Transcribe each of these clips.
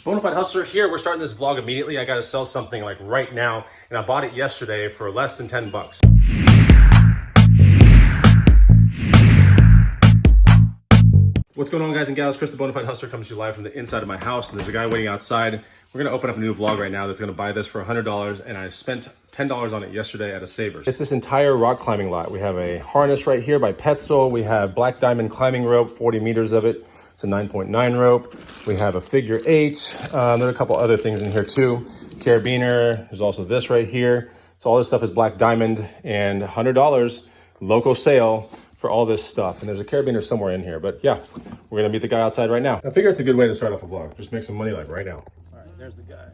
Bonafide Hustler here. We're starting this vlog immediately. I got to sell something like right now, and I bought it yesterday for less than 10 bucks. What's going on, guys and gals? Chris the Bonafide Hustler comes to you live from the inside of my house, and there's a guy waiting outside. We're gonna open up a new vlog right now that's gonna buy this for $100, and I spent $10 on it yesterday at a SAVERS. It's this entire rock climbing lot. We have a harness right here by Petzl. We have black diamond climbing rope, 40 meters of it. It's a 9.9 rope. We have a figure 8. There are a couple other things in here too. Carabiner, there's also this right here. So all this stuff is black diamond, and $100 local sale for all this stuff. And there's a carabiner somewhere in here, but yeah, we're gonna meet the guy outside right now. I figure it's a good way to start off a vlog. Just make some money like right now. All right, there's the guy.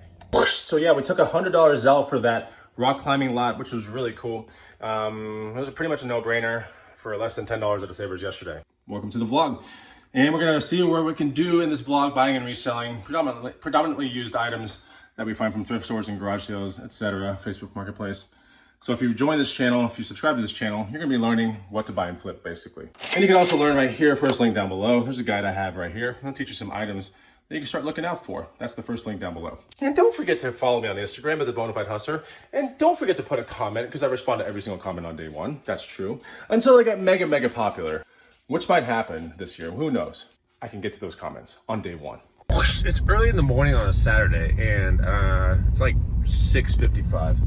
So yeah, we took $100 out for that rock climbing lot, which was really cool. It was pretty much a no-brainer for less than $10 at the SAVERS yesterday. Welcome to the vlog. And we're gonna see what we can do in this vlog, buying and reselling predominantly used items that we find from thrift stores and garage sales, etc., Facebook Marketplace. So if you join this channel, if you subscribe to this channel, you're gonna be learning what to buy and flip, basically. And you can also learn right here, first link down below. There's a guide I have right here. I'll teach you some items that you can start looking out for. That's the first link down below. And don't forget to follow me on Instagram at the Bonafide Hustler. And don't forget to put a comment, because I respond to every single comment on day one. That's true. Until I get mega popular, which might happen this year. Who knows? I can get to those comments on day one. It's early in the morning on a Saturday, and it's like 6:55.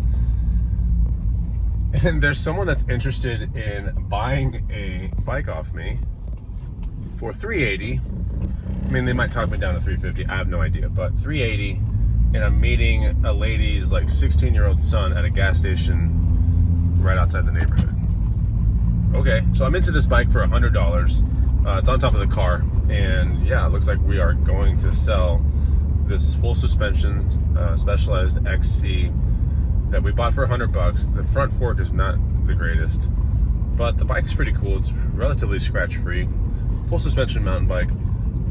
And there's someone that's interested in buying a bike off me for $380. I mean, they might talk me down to $350. I have no idea, but $380. And I'm meeting a lady's like 16-year-old son at a gas station right outside the neighborhood. Okay, so I'm into this bike for $100. It's on top of the car, and yeah, it looks like we are going to sell this full suspension Specialized XC that we bought for $100. The front fork is not the greatest, but the bike is pretty cool. It's relatively scratch-free, full suspension mountain bike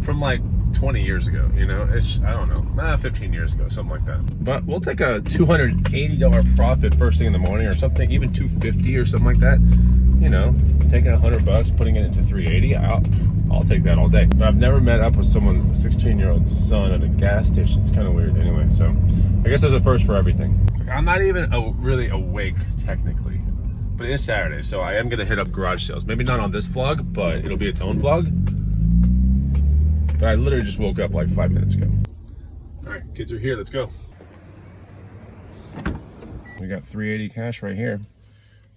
from like 20 years ago, you know? It's, I don't know, 15 years ago, something like that. But we'll take a $280 profit first thing in the morning, or something, even $250 or something like that. You know, taking $100, putting it into $380, I'll take that all day. But I've never met up with someone's 16-year-old son at a gas station. It's kind of weird anyway, so I guess there's a first for everything. I'm not even really awake technically, but it is Saturday, so I am gonna hit up garage sales. Maybe not on this vlog, but it'll be its own vlog. But I literally just woke up like 5 minutes ago. All right, kids are here, let's go. We got $380 cash right here.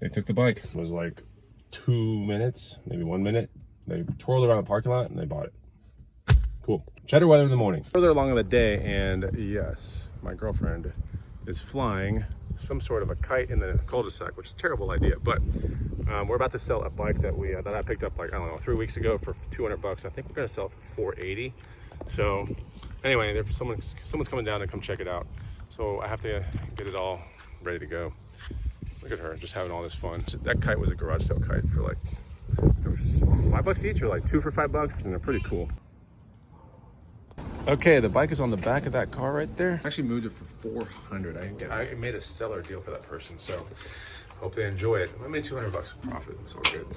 They took the bike. It was like 2 minutes, maybe 1 minute. They twirled around the parking lot and they bought it. Cool. Cheddar weather in the morning. Further along in the day, and yes, my girlfriend is flying some sort of a kite in the cul-de-sac, which is a terrible idea, but we're about to sell a bike that I picked up like, I don't know, 3 weeks ago for $200. I think we're gonna sell it for $480. So anyway, someone's coming down to come check it out. So I have to get it all ready to go. Look at her, just having all this fun. That kite was a garage sale kite for like, there was $5 each, or like 2 for $5, and they're pretty cool. Okay, the bike is on the back of that car right there. I actually moved it for $400. I made a stellar deal for that person, so hope they enjoy it. I made $200 in profit, it's all good.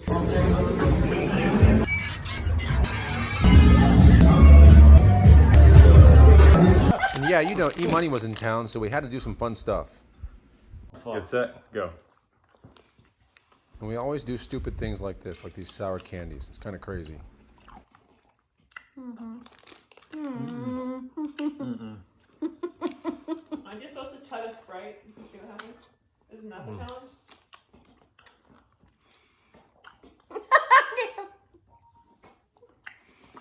And yeah, you know, E-Money was in town, so we had to do some fun stuff. Get set, go. And we always do stupid things like this, like these sour candies. It's kind of crazy. Aren't you supposed to try the Sprite and see what happens? Isn't that the challenge?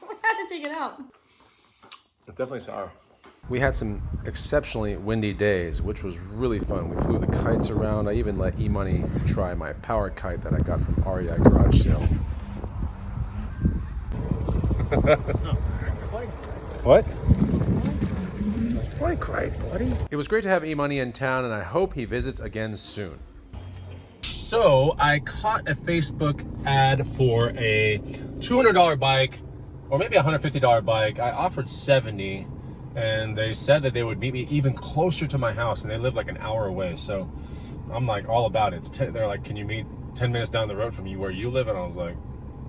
We had to take it out. It's definitely sour. We had some exceptionally windy days, which was really fun. We flew the kites around. I even let E-Money try my power kite that I got from REI garage sale. What? Bike ride, buddy. It was great to have E-Money in town, and I hope he visits again soon. So I caught a Facebook ad for a $200 bike, or maybe a $150 bike. I offered $70, and they said that they would meet me even closer to my house, and they live like an hour away. So I'm like all about it. They're like, can you meet 10 minutes down the road from where you live? And I was like,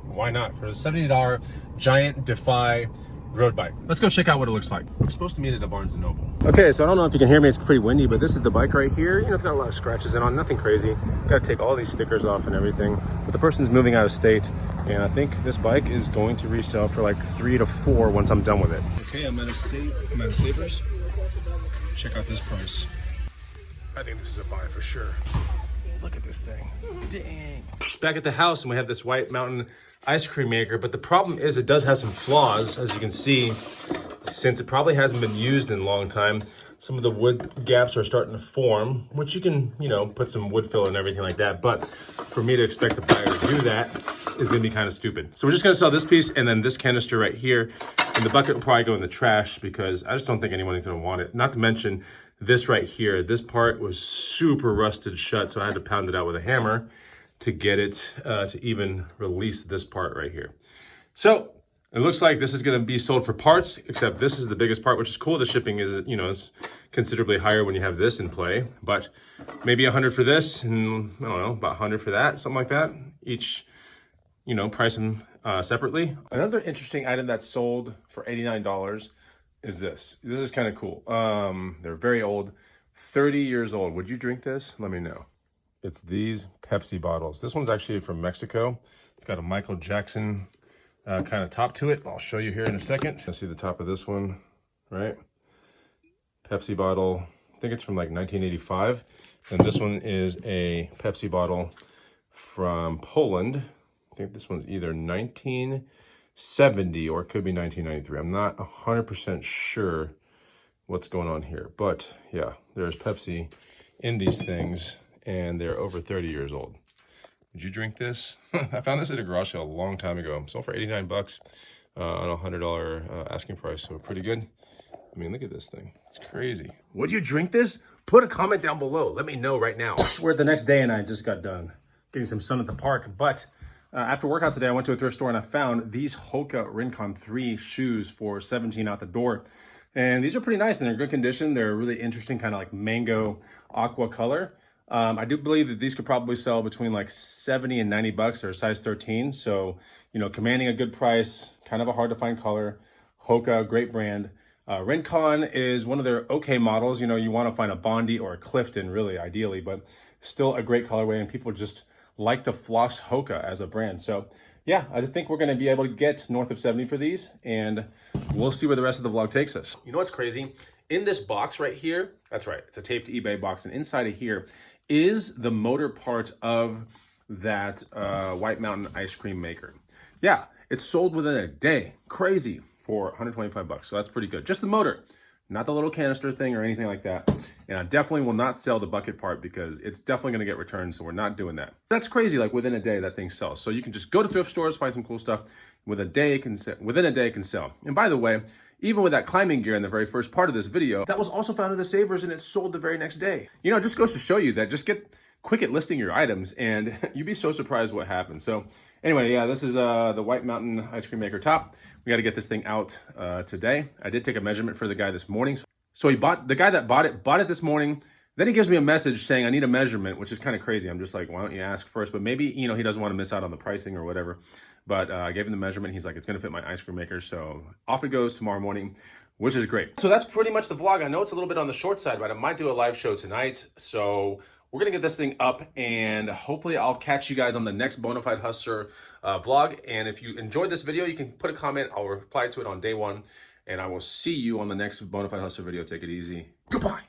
why not? For a $70 giant Defy road bike. Let's go check out what it looks like. We're supposed to meet at a Barnes & Noble. Okay, so I don't know if you can hear me. It's pretty windy, but this is the bike right here. You know, it's got a lot of scratches in on, nothing crazy. Got to take all these stickers off and everything. But the person's moving out of state, and I think this bike is going to resell for like 3 to 4 once I'm done with it. Okay, I'm at a Savers. Check out this price. I think this is a buy for sure. Look at this thing. Dang. Back at the house, and we have this White Mountain ice cream maker, but the problem is it does have some flaws, as you can see, since it probably hasn't been used in a long time. Some of the wood gaps are starting to form, which you can, you know, put some wood fill and everything like that. But for me to expect the buyer to do that is gonna be kind of stupid. So we're just gonna sell this piece and then this canister right here. And the bucket will probably go in the trash because I just don't think anyone's gonna want it. Not to mention this right here, this part was super rusted shut, so I had to pound it out with a hammer to get it to even release this part right here. So it looks like this is gonna be sold for parts, except this is the biggest part, which is cool. The shipping is, you know, is considerably higher when you have this in play, but maybe 100 for this and I don't know, about 100 for that, something like that. Each, you know, price them separately. Another interesting item that's sold for $89 is this. This is kind of cool. They're very old, 30 years old. Would you drink this? Let me know. It's these Pepsi bottles. This one's actually from Mexico. It's got a Michael Jackson kind of top to it. I'll show you here in a second. You see the top of this one, right? Pepsi bottle. I think it's from like 1985. And this one is a Pepsi bottle from Poland. I think this one's either 1970 or it could be 1993. I'm not 100% sure what's going on here. But yeah, there's Pepsi in these things and they're over 30 years old. Would you drink this? I found this at a garage sale a long time ago. Sold for 89 bucks on a $100 asking price, so pretty good. I mean, look at this thing. It's crazy. Would you drink this? Put a comment down below. Let me know right now. We're the next day and I just got done getting some sun at the park. But after workout today, I went to a thrift store and I found these Hoka Rincon 3 shoes for $17 out the door. And these are pretty nice and they're in good condition. They're really interesting, kind of like mango aqua color. I do believe that these could probably sell between like 70 and 90 bucks. They're a size 13. So, you know, commanding a good price, kind of a hard to find color. Hoka, great brand. Rincon is one of their okay models. You know, you want to find a Bondi or a Clifton really ideally, but still a great colorway and people just like to floss Hoka as a brand. So yeah, I think we're going to be able to get north of 70 for these and we'll see where the rest of the vlog takes us. You know what's crazy? In this box right here, that's right, it's a taped eBay box, and inside of here is the motor part of that White Mountain ice cream maker. Yeah, it's sold within a day. Crazy, for 125 bucks. So that's pretty good. Just the motor, not the little canister thing or anything like that. And I definitely will not sell the bucket part because it's definitely gonna get returned, so we're not doing that. That's crazy, like within a day that thing sells. So you can just go to thrift stores, find some cool stuff. Within a day it can sell. And by the way, even with that climbing gear in the very first part of this video, that was also found at the Savers and it sold the very next day. You know, it just goes to show you that just get quick at listing your items and you'd be so surprised what happens. So anyway, yeah, this is the White Mountain ice cream maker top. We got to get this thing out today. I did take a measurement for the guy this morning. So the guy that bought it this morning. Then he gives me a message saying I need a measurement, which is kind of crazy. I'm just like, why don't you ask first? But maybe, you know, he doesn't want to miss out on the pricing or whatever. But I gave him the measurement. He's like, it's going to fit my ice cream maker. So off it goes tomorrow morning, which is great. So that's pretty much the vlog. I know it's a little bit on the short side, but I might do a live show tonight. So we're going to get this thing up and hopefully I'll catch you guys on the next Bonafide Hustler vlog. And if you enjoyed this video, you can put a comment. I'll reply to it on day one. And I will see you on the next Bonafide Hustler video. Take it easy. Goodbye.